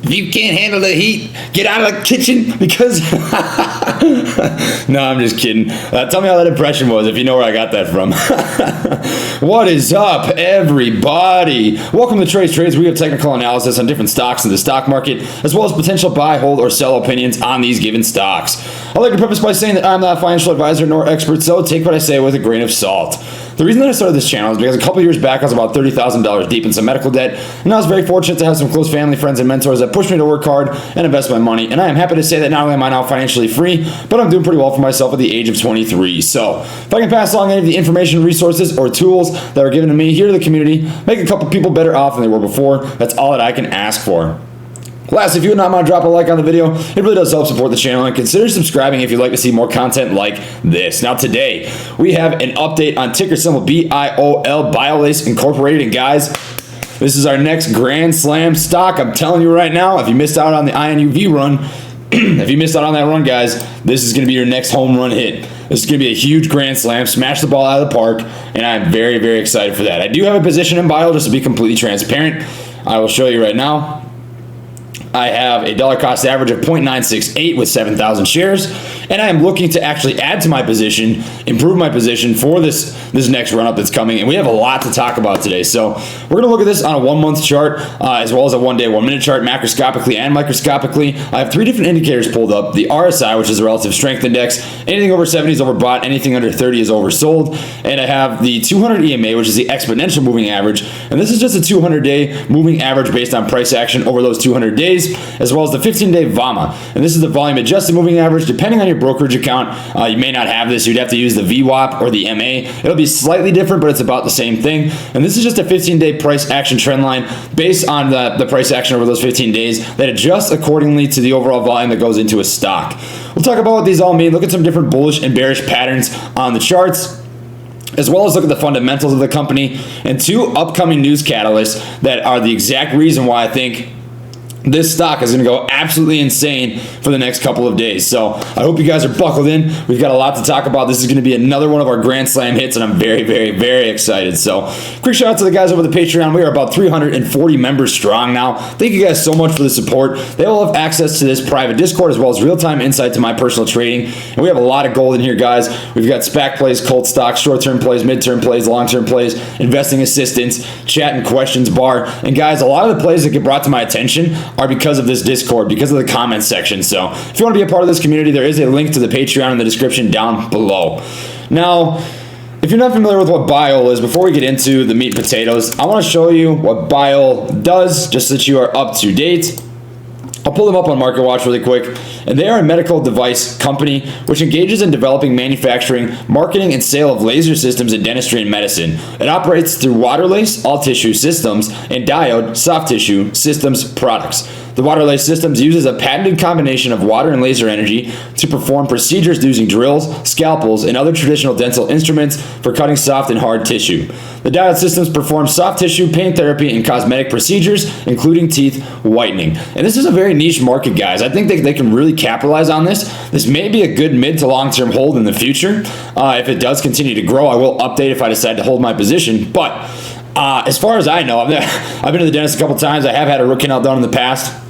If you can't handle the heat, get out of the kitchen because... No, I'm just kidding. Tell me how that impression was if you know where I got that from. What is up, everybody? Welcome to Trades. We have technical analysis on different stocks in the stock market, as well as potential buy, hold, or sell opinions on these given stocks. I'd like to preface by saying that I'm not a financial advisor nor expert, so take what I say with a grain of salt. The reason that I started this channel is because a couple years back I was about $30,000 deep in some medical debt, and I was very fortunate to have some close family, friends, and mentors that pushed me to work hard and invest my money. And I am happy to say that not only am I now financially free, but I'm doing pretty well for myself at the age of 23. So if I can pass along any of the information, resources, or tools that are given to me here to the community, make a couple people better off than they were before, that's all that I can ask for. Lastly, if you would not mind to drop a like on the video, it really does help support the channel, and consider subscribing if you'd like to see more content like this. Now today, we have an update on ticker symbol BIOL, Biolase Incorporated, and guys, this is our next Grand Slam stock. I'm telling you right now, if you missed out on the INUV run, if you missed out on that run, guys, this is going to be your next home run hit. This is going to be a huge Grand Slam, smash the ball out of the park, and I'm very, very excited for that. I do have a position in Bio, just to be completely transparent. I will show you right now. I have a dollar cost average of 0.968 with 7,000 shares, and I am looking to actually add to my position, improve my position for this next run up that's coming, and we have a lot to talk about today. So we're going to look at this on a 1 month chart, as well as a 1 day, 1 minute chart, macroscopically and microscopically. I have 3 different indicators pulled up: the RSI, which is the relative strength index. Anything over 70 is overbought, anything under 30 is oversold. And I have the 200 EMA, which is the exponential moving average, and this is just a 200-day moving average based on price action over those 200 days, as well as the 15-day VAMA, and this is the volume adjusted moving average. Depending on your brokerage account, you may not have this. You'd have to use the VWAP or the MA. It'll be slightly different, but it's about the same thing. And this is just a 15-day price action trend line based on the price action over those 15 days that adjusts accordingly to the overall volume that goes into a stock. We'll talk about what these all mean, look at some different bullish and bearish patterns on the charts, as well as look at the fundamentals of the company and 2 upcoming news catalysts that are the exact reason why I think this stock is going to go absolutely insane for the next couple of days. So I hope you guys are buckled in. We've got a lot to talk about. This is going to be another one of our Grand Slam hits, and I'm very, very, very excited. So quick shout out to the guys over the Patreon. We are about 340 members strong now. Thank you guys so much for the support. They will have access to this private Discord, as well as real-time insight to my personal trading. And we have a lot of gold in here, guys. We've got SPAC plays, cult stocks, short-term plays, mid-term plays, long-term plays, investing assistance, chat and questions bar. And guys, a lot of the plays that get brought to my attention are because of this Discord, because of the comments section. So if you want to be a part of this community, there is a link to the Patreon in the description down below. Now, if you're not familiar with what BIOL is, before we get into the meat and potatoes, I want to show you what BIOL does, just so that you are up to date. I'll pull them up on MarketWatch really quick. And they are a medical device company which engages in developing, manufacturing, marketing, and sale of laser systems in dentistry and medicine. It operates through Waterlase, all tissue systems, and Diode, soft tissue systems products. The Waterlase systems uses a patented combination of water and laser energy to perform procedures using drills, scalpels, and other traditional dental instruments for cutting soft and hard tissue. The Diode systems perform soft tissue, pain therapy, and cosmetic procedures, including teeth whitening. And this is a very niche market, guys. I think they can really capitalize on this. This may be a good mid to long-term hold in the future. If it does continue to grow, I will update if I decide to hold my position. But as far as I know, I've been to the dentist a couple times. I have had a root canal done in the past.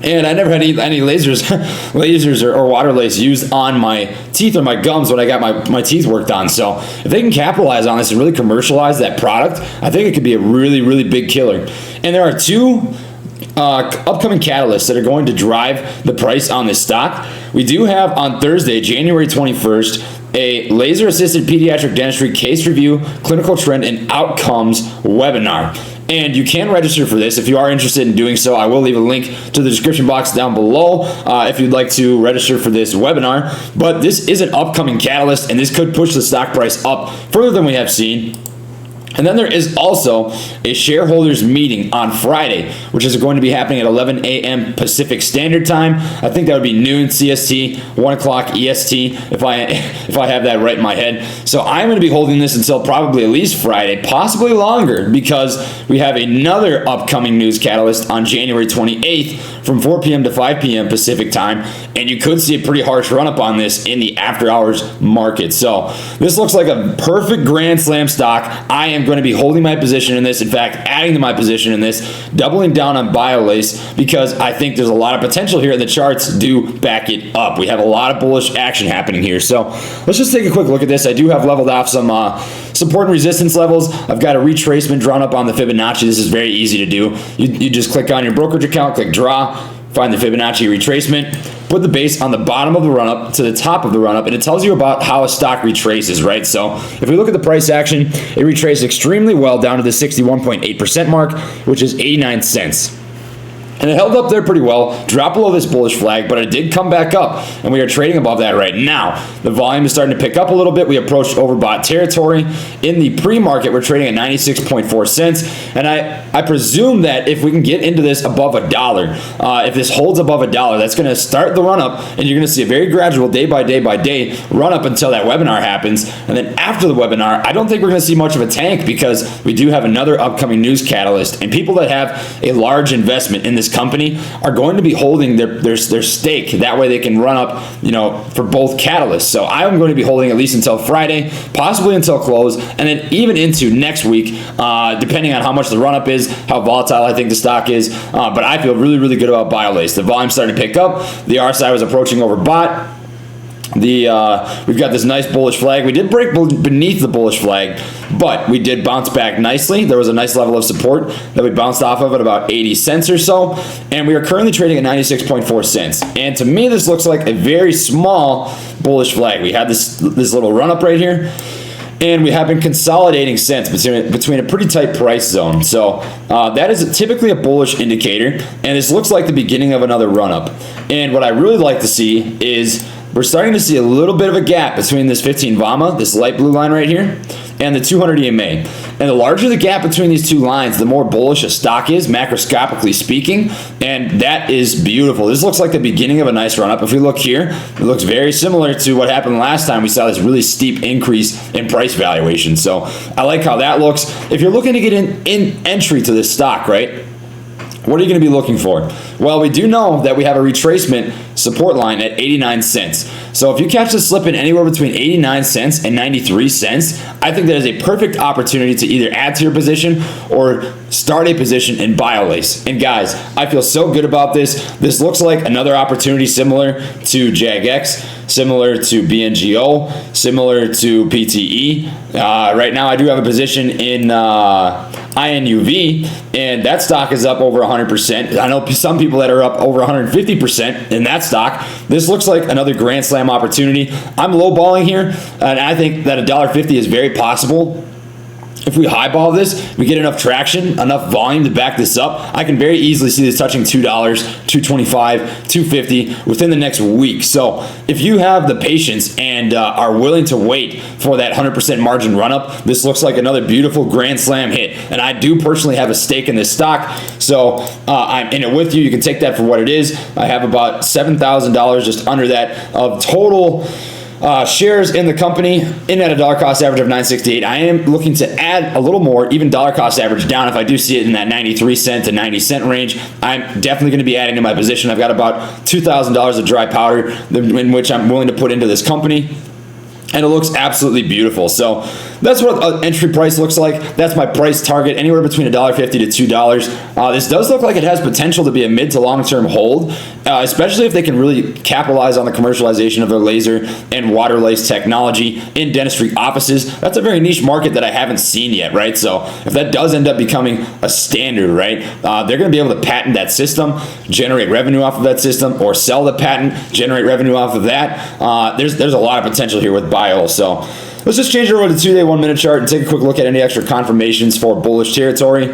And I never had any lasers or Waterlase used on my teeth or my gums when I got my teeth worked on. So if they can capitalize on this and really commercialize that product, I think it could be a really, really big killer. And there are 2 upcoming catalysts that are going to drive the price on this stock. We do have on Thursday, January 21st, a laser-assisted pediatric dentistry case review, clinical trend, and outcomes webinar. And you can register for this if you are interested in doing so. I will leave a link to the description box down below if you'd like to register for this webinar. But this is an upcoming catalyst, and this could push the stock price up further than we have seen. And then there is also a shareholders meeting on Friday, which is going to be happening at 11 a.m. Pacific Standard Time. I think that would be noon CST, 1 o'clock EST, if I have that right in my head. So I'm going to be holding this until probably at least Friday, possibly longer, because we have another upcoming news catalyst on January 28th from 4 p.m. to 5 p.m. Pacific time, and you could see a pretty harsh run up on this in the after hours market. So this looks like a perfect grand slam stock. I am going to be holding my position in this. In fact, adding to my position in this, doubling down on Biolase, because I think there's a lot of potential here, and the charts do back it up. We have a lot of bullish action happening here. So let's just take a quick look at this. I do have leveled off some support and resistance levels. I've got a retracement drawn up on the Fibonacci. This is very easy to do. You just click on your brokerage account, click draw, find the Fibonacci retracement, put the base on the bottom of the run-up to the top of the run-up, and it tells you about how a stock retraces, right? So if we look at the price action, it retraced extremely well down to the 61.8% mark, which is 89 cents. And it held up there pretty well, dropped below this bullish flag, but it did come back up, and we are trading above that right now. The volume is starting to pick up a little bit. We approached overbought territory. In the pre-market, we're trading at 96.4 cents, and I presume that if we can get into this above $1, if this holds above $1, that's going to start the run-up, and you're going to see a very gradual day-by-day run-up until that webinar happens. And then after the webinar, I don't think we're going to see much of a tank, because we do have another upcoming news catalyst, and people that have a large investment in this company are going to be holding their stake. That way they can run up, for both catalysts. So I'm going to be holding at least until Friday, possibly until close, and then even into next week, depending on how much the run up is, how volatile I think the stock is. But I feel really, really good about Biolase. The volume started to pick up. The RSI was approaching overbought. We've got this nice bullish flag. We did break beneath the bullish flag, but we did bounce back nicely. There was a nice level of support that we bounced off of at about 80 cents or so, and we are currently trading at 96.4 cents. And to me, this looks like a very small bullish flag. We had this little run up right here, and we have been consolidating since between a pretty tight price zone. So that is typically a bullish indicator, and this looks like the beginning of another run up. And what I really like to see is we're starting to see a little bit of a gap between this 15 VAMA, this light blue line right here, and the 200 EMA. And the larger the gap between these two lines, the more bullish a stock is, macroscopically speaking, and that is beautiful. This looks like the beginning of a nice run-up. If we look here, it looks very similar to what happened last time. We saw this really steep increase in price valuation. So I like how that looks. If you're looking to get in entry to this stock, right, what are you going to be looking for? Well, we do know that we have a retracement support line at 89 cents. So if you catch this slipping anywhere between 89 cents and 93 cents, I think that is a perfect opportunity to either add to your position or start a position in Biolase. And guys, I feel so good about this. This looks like another opportunity similar to JagX, similar to BNGO, similar to PTE. Right now I do have a position in INUV, and that stock is up over 100%. I know some people that are up over 150% in that stock. This looks like another grand slam opportunity. I'm lowballing here, and I think that $1.50 is very possible. If we highball this, we get enough traction, enough volume to back this up, I can very easily see this touching $2, $2.25, $2.50 within the next week. So if you have the patience and are willing to wait for that 100% margin run up, this looks like another beautiful grand slam hit. And I do personally have a stake in this stock, so I'm in it with you. You can take that for what it is. I have about $7,000, just under that, of total shares in the company, in at a dollar cost average of 968. I am looking to add a little more, even dollar cost average down. If I do see it in that 93 cent to 90 cent range, I'm definitely going to be adding to my position. I've got about $2,000 of dry powder in which I'm willing to put into this company, and it looks absolutely beautiful. So that's what an entry price looks like. That's my price target, anywhere between $1.50 to $2. This does look like it has potential to be a mid to long-term hold, especially if they can really capitalize on the commercialization of their laser and Waterlase technology in dentistry offices. That's a very niche market that I haven't seen yet, right? So if that does end up becoming a standard, right, they're going to be able to patent that system, generate revenue off of that system, or sell the patent, generate revenue off of that. There's a lot of potential here with BIOL. So let's just change it over to the 2-day 1-minute chart and take a quick look at any extra confirmations for bullish territory.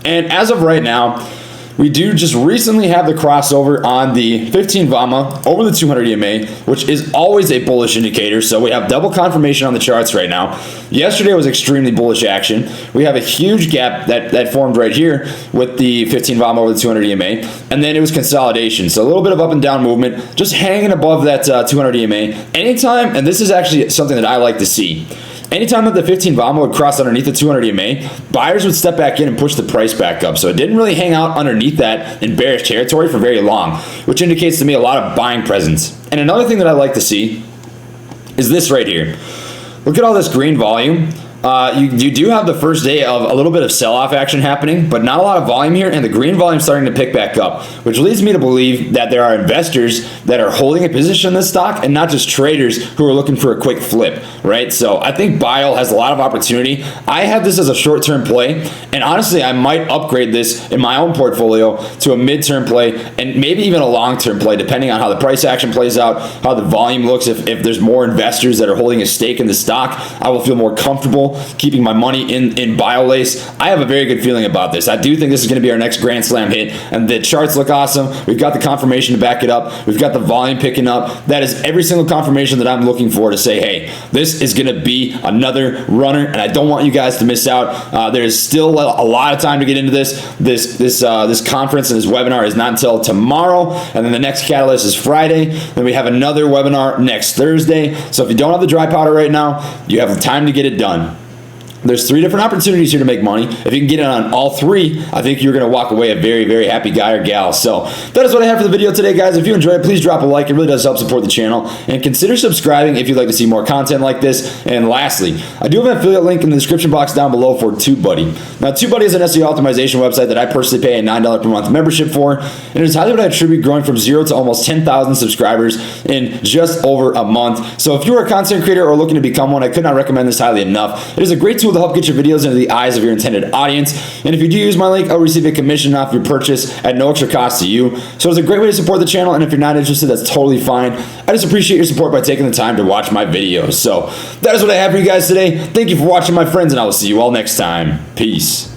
And as of right now, we do just recently have the crossover on the 15 VAMA over the 200 EMA, which is always a bullish indicator. So we have double confirmation on the charts right now. Yesterday was extremely bullish action. We have a huge gap that formed right here with the 15 VAMA over the 200 EMA, and then it was consolidation. So a little bit of up and down movement, just hanging above that 200 EMA. Anytime, and this is actually something that I like to see, anytime that the 15 VAMA would cross underneath the 200 EMA, buyers would step back in and push the price back up. So it didn't really hang out underneath that in bearish territory for very long, which indicates to me a lot of buying presence. And another thing that I like to see is this right here. Look at all this green volume. You do have the first day of a little bit of sell-off action happening, but not a lot of volume here, and the green volume starting to pick back up, which leads me to believe that there are investors that are holding a position in this stock and not just traders who are looking for a quick flip, right? So I think BIOL has a lot of opportunity. I have this as a short-term play, and honestly, I might upgrade this in my own portfolio to a mid-term play and maybe even a long-term play, depending on how the price action plays out, how the volume looks. If there's more investors that are holding a stake in the stock, I will feel more comfortable keeping my money in Biolase. I have a very good feeling about this. I do think this is going to be our next Grand Slam hit, and the charts look awesome. We've got the confirmation to back it up. We've got the volume picking up. That is every single confirmation that I'm looking for to say, hey, this is going to be another runner, and I don't want you guys to miss out. There is still a lot of time to get into this conference, and this webinar is not until tomorrow, and then the next catalyst is Friday. Then we have another webinar next Thursday. So if you don't have the dry powder right now, you have time to get it done. There's 3 different opportunities here to make money. If you can get it on all 3, I think you're going to walk away a very, very happy guy or gal. So that is what I have for the video today, guys. If you enjoyed it, please drop a like. It really does help support the channel. And consider subscribing if you'd like to see more content like this. And lastly, I do have an affiliate link in the description box down below for TubeBuddy. Now, TubeBuddy is an SEO optimization website that I personally pay a $9 per month membership for. And it is highly what I attribute growing from 0 to almost 10,000 subscribers in just over a month. So if you are a content creator or looking to become one, I could not recommend this highly enough. It is a great tool to help get your videos into the eyes of your intended audience. And if you do use my link, I'll receive a commission off your purchase at no extra cost to you. So it's a great way to support the channel, and if you're not interested, that's totally fine. I just appreciate your support by taking the time to watch my videos. So that is what I have for you guys today. Thank you for watching, my friends, and I will see you all next time. Peace.